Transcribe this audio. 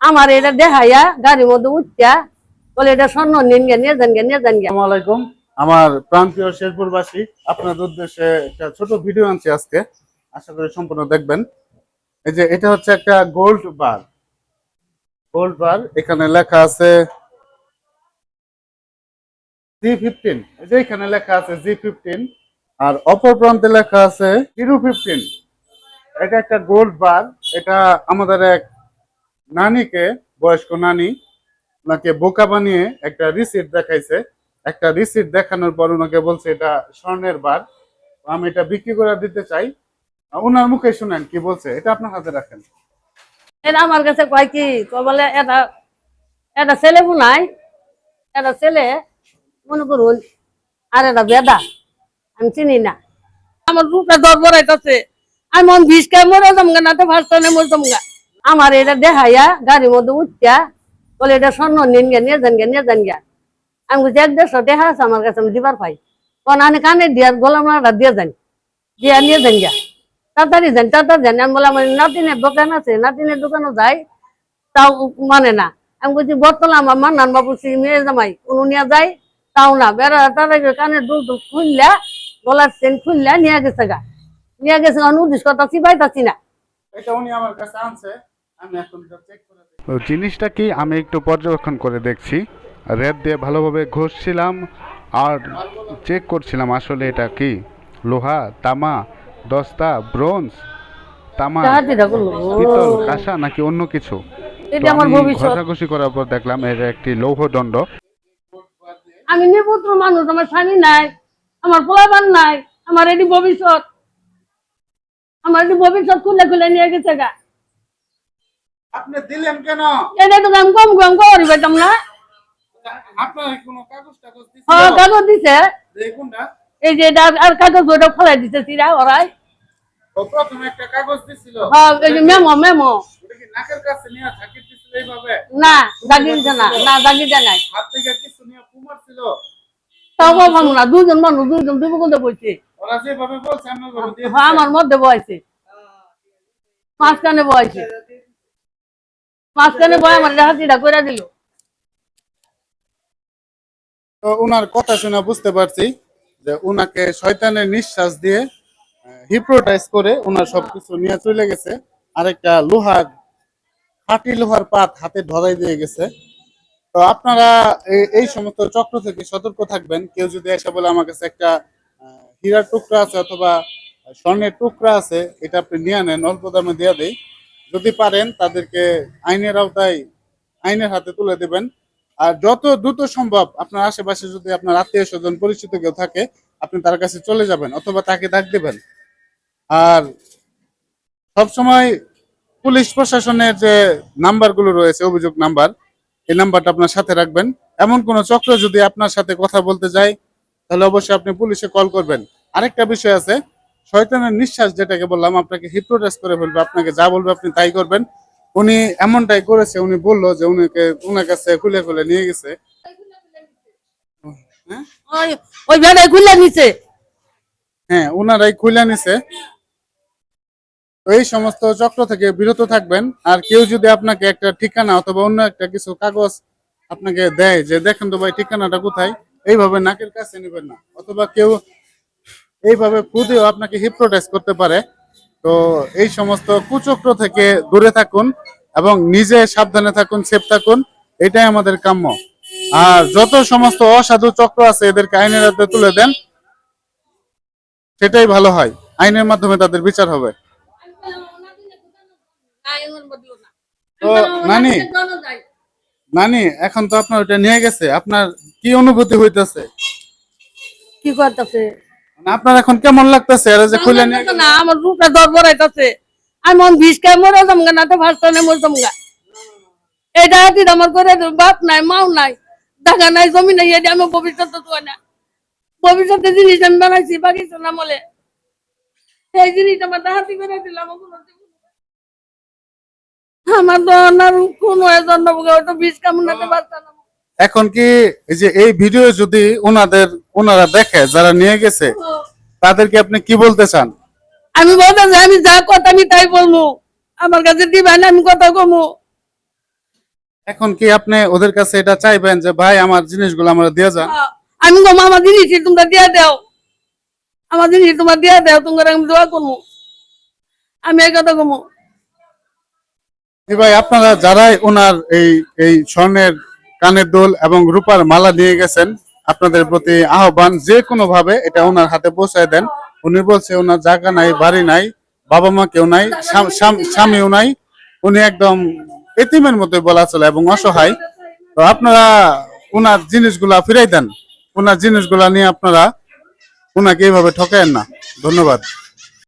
আমার এটা দেখাইয়া গাড়ির মধ্যে উঠা বলে এটা স্বর্ণ নিয়ে যান গে। আসসালামু আলাইকুম। আমার প্রান্তীয় শেরপুরবাসী, আপনাদের উদ্দেশ্যে একটা ছোট ভিডিও আনছি আজকে, আশা করি সম্পূর্ণ দেখবেন। এই যে এটা হচ্ছে একটা গোল্ড বার, এখানে লেখা আছে G15। এই যে এখানে লেখা আছে G15, আর অপর প্রান্তে লেখা আছে হিরো 15। এটা একটা গোল্ড বার। এটা আমাদের এক নানিকে, বয়স্ক নানি, ওনাকে বোকা বানিয়ে একটা রিসিট দেখাইছে। একটা রিসিট দেখানোর পর ওনাকে বলছে এটা স্বর্ণের বার, আমি এটা বিক্রি করে দিতে চাই। ওনার মুখে শুনেন কি বলছে, এটা আপনার হাতে রাখেন। এটা আমার কাছে কয় কি বলে এটা এটা ছেলে বুনাই, এটা ছেলে মনে করুন, আর এটা বেদা আমি চিনি না। আমার রূপে দর বড়াইতেছে, আমি মন ভিসকে মরে যামগা না তো ভাষণে মরে যামগা। আমার এটা দেখাইয়া গাড়ির মধ্যে উঠা বলে এটা স্বর্ণ নিয়ে যান গে। আমি বলছি 150 টাকা আছে আমার কাছে, আমি দিবার পাই কোন আনে কানে দিয়ে গোলাম দিয়ে যান নিয়ে যান গা। তাড়াতাড়ি যান। আমি বললাম নাতিনের দোকান আছে, নাতিনের দোকানও যাই, তাও মানে না। আমি বলছি বর্তলা আমার মান্নান বাবু মেয়ে জামাই উনি নিয়ে যায়, তাও না। বেড়া তাড়াতাড়ি কানের দুল খুললা, গলার চেন খুললা নিয়ে গেছে গা। উদ্দেশ্য কথা চিবাইতাছি না। এটা উনি আমার কাছে আনছে, আমি এখন এটা চেক করে দেখি। তো জিনিসটা কি আমি একটু পর্যবেক্ষণ করে দেখছি, রেড দিয়ে ভালোভাবে ঘষছিলাম আর চেক করছিলাম আসলে এটা কি লোহা, তামা, দস্তা, ব্রোঞ্জ, তামা, পিতল, কাঁসা নাকি অন্য কিছু। এটা আমার ভবিষ্যৎ। ঘষাঘষি করার পর দেখলাম এটা একটি লৌহদণ্ড। আমি নিপুত্র মানুষ, আমার স্বামী নাই, আমার পোলাপান নাই, আমার এটি ভবিষ্যৎ। আমার এটি ভবিষ্যৎ খুলে নিয়ে গেছে গা। আপনি দিলেন কেন? এটা তো আমি কম করি পাইতাম না। আপনার কোনো কাগজ দিছে? হ্যাঁ, কাগজ দিছে। দেখুনটা এই যে এটা আর কাগজ ওটা ফেলাই দিছে সিরা ওরাই। ও প্রথমে একটা কাগজ দিছিল। হ্যাঁ, এই যে মেমো। ওটা কি নাকের কাছে নিয়ে থাকি দিছিল এইভাবে? না, দাগিছে না, দাগিছে নাই। হাত থেকে কিছু নিয়ে কুমার ছিল। তাও বললাম না, দুজন মানুষ দুজন দুই বলতে বলছে। ওরা যেভাবে বলছে আমি ওইভাবে দিয়ে হ্যাঁ, আমার মধ্যে বয়সে মাঝখানে বয়সে বয় আমার হাতিটা করে দিল। তো উনার কথা শুনে বুঝতে পারছি যে উনাকে শয়তানের নিঃশ্বাস দিয়ে হিপ্নোটাইজ করে উনার সবকিছু নিয়ে চলে গেছে। আরেকটা খাঁটি লোহার পাত হাতে ধরাই দিয়ে গেছে। তো আপনারা এই সমস্ত চক্র থেকে সতর্ক থাকবেন। কেউ যদি এসে বলে আমার কাছে একটা হীরার টুকরা আছে অথবা স্বর্ণের টুকরা আছে, এটা আপনি নিয়ে নেন, অল্প দামে দিয়ে দেয়। যদি পারেন তাদেরকে আইনের আওতায়, আইনের হাতে তুলে দেবেন। আর যত দ্রুত সম্ভব আপনার আশেপাশে যদি আপনার আত্মীয় স্বজন পরিচিত কেউ থাকে, আপনি তার কাছে চলে যাবেন অথবা তাকে ডাক দেবেন। আর সবসময় পুলিশ প্রশাসনের যে নাম্বারগুলো রয়েছে, অভিযোগ নাম্বার, এই নাম্বারটা আপনার সাথে রাখবেন। এমন কোন চক্র যদি আপনার সাথে কথা বলতে যায়, তাহলে অবশ্যই আপনি পুলিশে কল করবেন। আরেকটা বিষয় আছে, শয়তানের নিঃশ্বাস যেটাকে বললাম, আপনাকে হিপ্নোটাইজ করে ফেলবে, আপনাকে যা বলবে আপনি তাই করবেন। উনি এমনটাই করেছে। উনি বললো যে উনার কাছে খুলে নিয়ে গেছে। ওই ভেড়াই খুলে নিছে। হ্যাঁ, উনারাই খুলে নিছে। তো এই সমস্ত চক্র থেকে বিরত থাকবেন। আর কেউ যদি আপনাকে একটা ঠিকানা অথবা অন্য একটা কিছু কাগজ আপনাকে দেয় যে দেখেন তো ভাই ঠিকানাটা কোথায়, এইভাবে নাকের কাছে নেবেন না। অথবা কেউ এইভাবে খুদেও আপনাকে হিপ্নোটাইজ করতে পারে। তো এই সমস্ত কুচক্র থেকে দূরে থাকুন এবং নিজে সাবধানে থাকুন, সেফ থাকুন, এটাই আমাদের কাম্য। আর যত সমস্ত অসাধু চক্র আছে এদেরকে আইনের হাতে তুলে দেন, সেটাই ভালো হয়। আইনের মাধ্যমে তাদের বিচার হবে। তো নানি এখন তো আপনার ওটা নিয়ে গেছে, আপনার কি অনুভূতি হইতেছে? কি করতেছে আপনার এখন কেমন লাগতেছে? আর যে খুলে নিয়ে না, আমার রূপে দর বড়াইতেছে, আমি মন ভিসকে মরে যামগা না তো ভাষণে মরে যামগা। এটা হাতি আমার করে বাপ নাই, মাও নাই, জায়গা নাই, জমি নাই, এটা আমার ভবিষ্যতে তো না। ভবিষ্যতে জিনিস আমি বানাইছি বাগিচার আমলে, সেই জিনিস আমার হাতি করে দিলাম। আমার তো কোন হয়তো বিষ কামড়াতে পারতাম না। এখন কি এই যে এই ভিডিও যদি ওনারা দেখে, যারা নিয়ে গেছে, তাদেরকে আপনি কি বলতে চান? আমি বলতে চাই, আমি যা কথা আমি তাই বলবো, আমার কাছে দিবেন, আমি কথা কমু। এখন কি আপনি ওদের কাছে এটা চাইবেন যে ভাই আমার জিনিসগুলো আমরা দিয়ে যান? আমি কম আমার জিনিস তোমরা দিয়ে দাও, আমার জিনিস তোমরা দিয়ে দাও, তোমরা আমি দোয়া করবো, আমি এই কথা কমো। জি ভাই, আপনারা যারাই ওনার এই এই স্বর্ণের কানের দুল এবং রূপার মালা নিয়ে গেছেন, আপনাদের প্রতি আহ্বান যে কোনো ভাবে এটা ওনার হাতে পৌঁছায় দেন। উনি বলছে ওনার জায়গা নাই, বাড়ি নাই, বাবা মা কেউ নাই, স্বামীও নাই, উনি একদম এতিমের মতো বলা চলে এবং অসহায়। তো আপনারা ওনার জিনিসগুলা ফিরাই দেন, ওনার জিনিসগুলা নিয়ে আপনারা ওনাকে এইভাবে ঠকায়েন না। ধন্যবাদ।